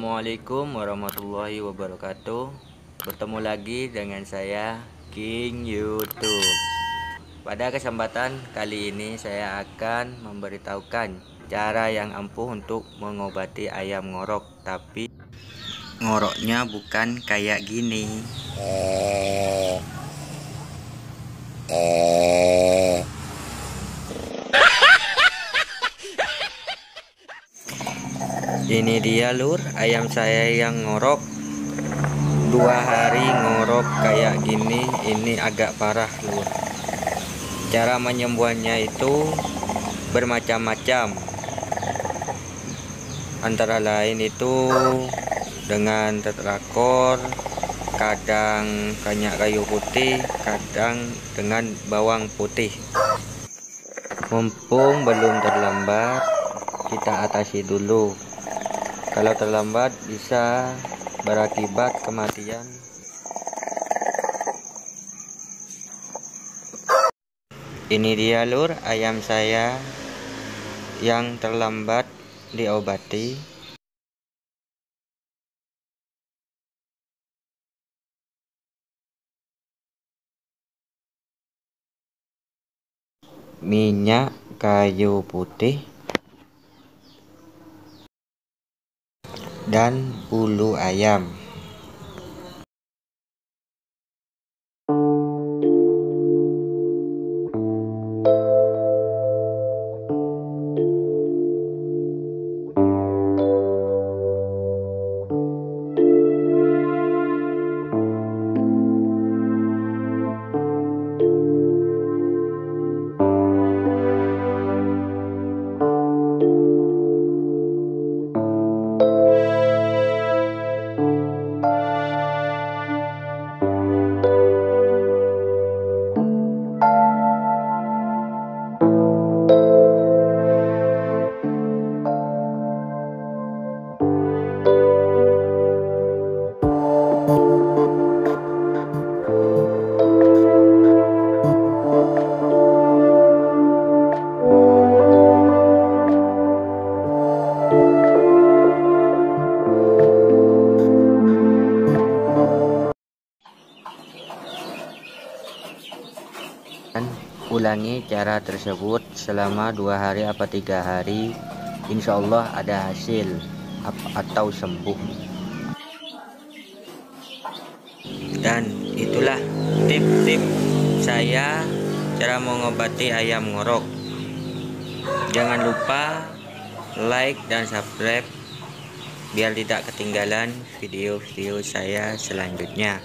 Assalamualaikum warahmatullahi wabarakatuh. Bertemu lagi dengan saya King YouTube. Pada kesempatan kali ini saya akan memberitahukan cara yang ampuh untuk mengobati ayam ngorok. Tapi ngoroknya bukan kayak gini. Ini dia lur, ayam saya yang ngorok. 2 hari ngorok kayak gini, ini agak parah lur. Cara menyembuhannya itu bermacam-macam. Antara lain itu dengan tetrakor, kadang banyak kayu putih, kadang dengan bawang putih. Mumpung belum terlambat, kita atasi dulu. Kalau terlambat bisa berakibat kematian. Ini dia lur, ayam saya yang terlambat diobati. Minyak kayu putih dan bulu ayam. Ulangi cara tersebut selama 2 hari atau 3 hari, insya Allah ada hasil atau sembuh. Dan itulah tip-tip saya cara mengobati ayam ngorok. Jangan lupa like dan subscribe biar tidak ketinggalan video-video saya selanjutnya.